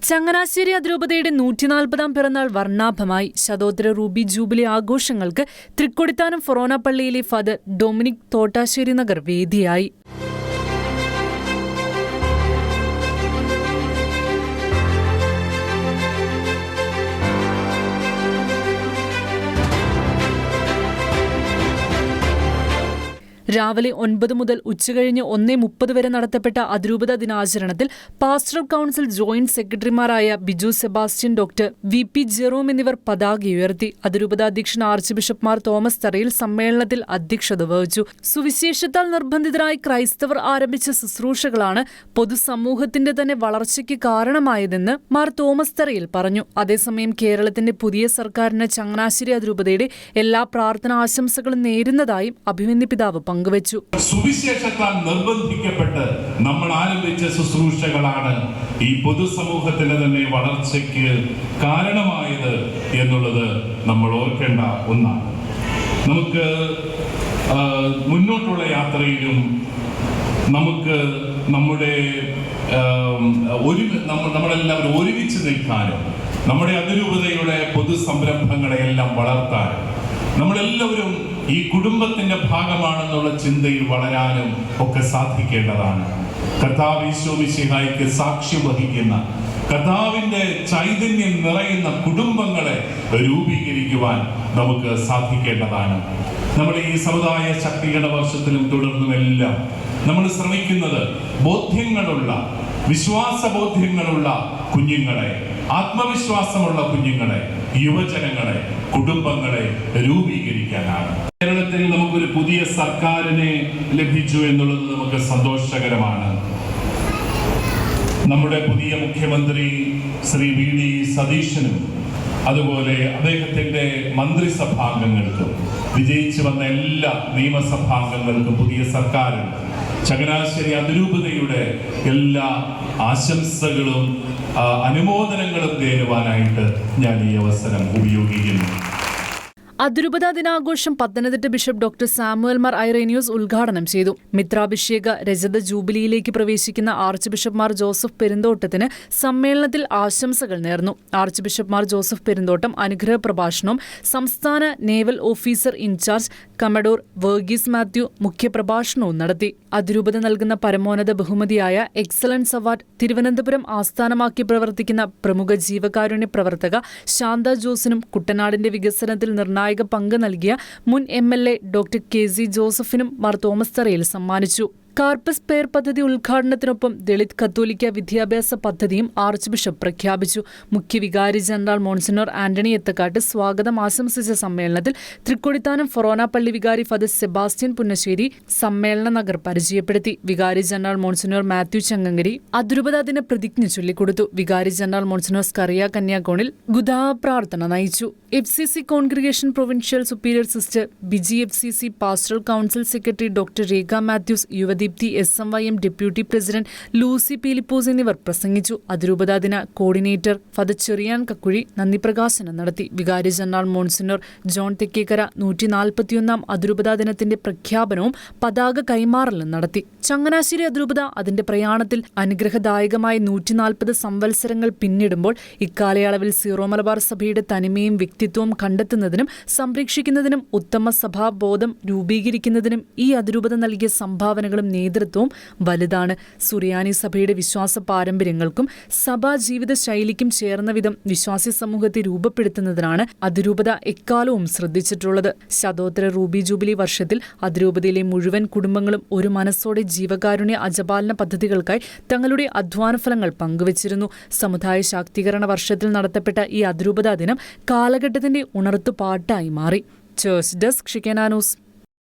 ചങ്ങനാശ്ശേരി അതിരൂപതയുടെ 140-ാം പിറന്നാൾ വർണ്ണാഭമായി. ശതോത്തര Ruby jubilee ആഘോഷങ്ങൾക്ക് തൃക്കൊടിത്താനം ഫൊറോന പള്ളിയിലെ ഫാദർ ഡൊമിനിക് തോട്ടാശ്ശേരി നഗർ വേദിയായി. രാവിലെ 9 മുതൽ ഉച്ചകഴിഞ്ഞ് 1:30 വരെ നടത്തപ്പെട്ട അതിരൂപത ദിനാചരണത്തിൽ പാസ്റ്ററൽ കൗൺസിൽ ജോയിന്റ് സെക്രട്ടറിമാരായ Biju Sebastian, doctor VP Jerome എന്നിവർ പതാക ഉയർത്തി. അതിരൂപത അധ്യക്ഷൻ ആർച്ച് ബിഷപ്പ് മാർ തോമസ് തറയിൽ സമ്മേളനത്തിൽ അധ്യക്ഷത വഹിച്ചു. സുവിശേഷത്താൽ നിർബന്ധിതരായി ക്രൈസ്തവർ ആരംഭിച്ച ശുശ്രൂഷകളാണ് പൊതുസമൂഹത്തിന്റെ തന്നെ വളർച്ചയ്ക്ക് കാരണമായതെന്ന് മാർ തോമസ് തറയിൽ പറഞ്ഞു. അതേസമയം കേരളത്തിന്റെ പുതിയ സർക്കാരിന് ചങ്ങനാശ്ശേരി അതിരൂപതയുടെ എല്ലാ പ്രാർത്ഥനാ ആശംസകളും നേരുന്നതായും അഭിമന്യ പിതാവ് പങ്കുവച്ചു. സുവിശേഷത്താൽ നിർബന്ധിക്കപ്പെട്ട് നമ്മൾ ആരംഭിച്ച ശുശ്രൂഷകളാണ് ഈ പൊതുസമൂഹത്തിന്റെ തന്നെ വളർച്ചയ്ക്ക് കാരണമായത് എന്നുള്ളത് നമ്മൾ ഓർക്കേണ്ട ഒന്നാണ്. നമുക്ക് മുന്നോട്ടുള്ള യാത്രയിലും നമുക്ക് നമ്മളെല്ലാവരും ഒരുമിച്ച് നിൽക്കാനും നമ്മുടെ അതിരൂപതയുടെ പൊതുസംരംഭങ്ങളെയെല്ലാം വളർത്താനും നമ്മളെല്ലാവരും ഈ കുടുംബത്തിന്റെ ഭാഗമാണെന്നുള്ള ചിന്തയിൽ വളരാനും ഒക്കെ സാധിക്കേണ്ടതാണ്. കർത്താവ് ഈശോ മിശിഹായ്ക്ക് സാക്ഷ്യം വഹിക്കുന്ന കർത്താവിന്റെ ചൈതന്യം നിറയുന്ന കുടുംബങ്ങളെ രൂപീകരിക്കുവാൻ നമുക്ക് സാധിക്കേണ്ടതാണ്. നമ്മുടെ ഈ സമുദായ ശക്തികളുടെ വർഷത്തിലും തുടർന്നുമെല്ലാം നമ്മൾ ശ്രമിക്കുന്നത് ബോധ്യങ്ങളുള്ള, വിശ്വാസബോധ്യങ്ങളുള്ള കുഞ്ഞുങ്ങളെ, ആത്മവിശ്വാസമുള്ള കുഞ്ഞുങ്ങളെ, യുവജനങ്ങളെ, കുടുംബങ്ങളെ രൂപീകരിക്കാനാണ്. കേരളത്തിൽ നമുക്കൊരു പുതിയ സർക്കാരിനെ ലഭിച്ചു എന്നുള്ളത് നമുക്ക് സന്തോഷകരമാണ്. നമ്മുടെ പുതിയ മുഖ്യമന്ത്രി ശ്രീ VD സതീശനും അതുപോലെ അദ്ദേഹത്തിന്റെ മന്ത്രിസഭാംഗങ്ങൾക്കും വിജയിച്ചു വന്ന എല്ലാ നിയമസഭാംഗങ്ങൾക്കും പുതിയ സർക്കാരുണ്ട്. ചങ്ങനാശ്ശേരി അതിരൂപതയുടെ എല്ലാ ആശംസകളും അനുമോദനങ്ങളും നേരുവാനായിട്ട് ഞാൻ ഈ അവസരം ഉപയോഗിക്കുന്നു. അതിരൂപത ദിനാഘോഷം പത്തനംതിട്ട ബിഷപ്പ് ഡോക്ടർ സാമുവൽ മാർ ഐറേനിയോസ് ഉദ്ഘാടനം ചെയ്തു. മിത്രാഭിഷേക രജത ജൂബിലിയിലേക്ക് പ്രവേശിക്കുന്ന ആർച്ച് ബിഷപ്പ് മാർ ജോസഫ് പെരുന്തോട്ടത്തിന് സമ്മേളനത്തിൽ ആശംസകൾ നേർന്നു. ആർച്ച് ബിഷപ്പ് മാർ ജോസഫ് പെരുന്തോട്ടം അനുഗ്രഹ പ്രഭാഷണവും സംസ്ഥാന naval officer in charge commodore Varghese Mathew മുഖ്യപ്രഭാഷണവും നടത്തി. അതിരൂപത നൽകുന്ന പരമോന്നത ബഹുമതിയായ എക്സലൻസ് അവാർഡ് തിരുവനന്തപുരം ആസ്ഥാനമാക്കി പ്രവർത്തിക്കുന്ന പ്രമുഖ ജീവകാരുണ്യ പ്രവർത്തക ശാന്ത ജോസിനും കുട്ടനാടിന്റെ വികസനത്തിൽ നിർണായക പങ്ക് നൽകിയ മുൻ MLA ഡോക്ടർ KZ ജോസഫിനും മാർ തോമസ് തറയിൽ സമ്മാനിച്ചു. കാർപ്പസ് പെയർ പദ്ധതി ഉദ്ഘാടനത്തിനൊപ്പം ദളിത് കത്തോലിക്ക വിദ്യാഭ്യാസ പദ്ധതിയും ആർച്ച് ബിഷപ്പ് പ്രഖ്യാപിച്ചു. മുഖ്യ വികാരി ജനറൽ മോൺസിനോർ ആന്റണി എത്തക്കാട്ട് സ്വാഗതം ആശംസിച്ച സമ്മേളനത്തിൽ തൃക്കൊടിത്താനം ഫൊറോന പള്ളി വികാരി ഫാദർ സെബാസ്റ്റ്യൻ പുന്നശ്ശേരി സമ്മേളന നഗർ പരിചയപ്പെടുത്തി. വികാരി ജനറൽ മോൺസിനോർ മാത്യു ചങ്ങങ്കരി അതിരൂപത ദിന പ്രതിജ്ഞ ചൊല്ലിക്കൊടുത്തു. വികാരി ജനറൽ മോൺസിനോർ സ്കറിയ കന്യാകോണിൽ ഗുദാ പ്രാർത്ഥന നയിച്ചു. FCC congregation provincial superior sister Biji FCC pastoral council secretary doctor Rekha Mathews, Yuvadeepthi SMYM deputy president Lucy Peelipose എന്നിവർ പ്രസംഗിച്ചു. അതിരൂപതാ ദിന കോർഡിനേറ്റർ ഫാദർ ചെറിയാൻ കക്കുഴി നന്ദി പ്രകാശനം നടത്തി. വികാരി ജനറൽ മോൺസിനോർ ജോൺ തെക്കേക്കര 141-ാം അതിരൂപതാ ദിനത്തിന്റെ പ്രഖ്യാപനവും പതാക കൈമാറലും നടത്തി. ചങ്ങനാശ്ശേരി അതിരൂപത അതിന്റെ പ്രയാണത്തിൽ അനുഗ്രഹദായകമായ 140 സംവത്സരങ്ങൾ പിന്നിടുമ്പോൾ ഇക്കാലയളവിൽ സീറോ മലബാർ സഭയുടെ തനിമയും വ്യക്തിത്വവും കണ്ടെത്തുന്നതിനും സംരക്ഷിക്കുന്നതിനും ഉത്തമ സഭാബോധം രൂപീകരിക്കുന്നതിനും ഈ അതിരൂപത നൽകിയ സംഭാവനകളും നേതൃത്വവും വലുതാണ്. സുറിയാനി സഭയുടെ വിശ്വാസ പാരമ്പര്യങ്ങൾക്കും സഭാ ജീവിത ശൈലിക്കും ചേർന്ന വിധം വിശ്വാസി സമൂഹത്തെ രൂപപ്പെടുത്തുന്നതിനാണ് അതിരൂപത എക്കാലവും ശ്രദ്ധിച്ചിട്ടുള്ളത്. ശതോത്തര റൂബി ജൂബിലി വർഷത്തിൽ അതിരൂപതയിലെ മുഴുവൻ കുടുംബങ്ങളും ഒരു മനസ്സോടെ ജീവകാരുണ്യ അജപാലന പദ്ധതികൾക്കായി തങ്ങളുടെ അധ്വാനഫലങ്ങൾ പങ്കുവച്ചിരുന്നു. സമുദായ ശാക്തീകരണ വർഷത്തിൽ നടത്തപ്പെട്ട ഈ അതിരൂപതാ ദിനം കാലഘട്ടത്തിന്റെ ഉണർത്തുപാട്ടായി മാറി. Church desk Shekinah news.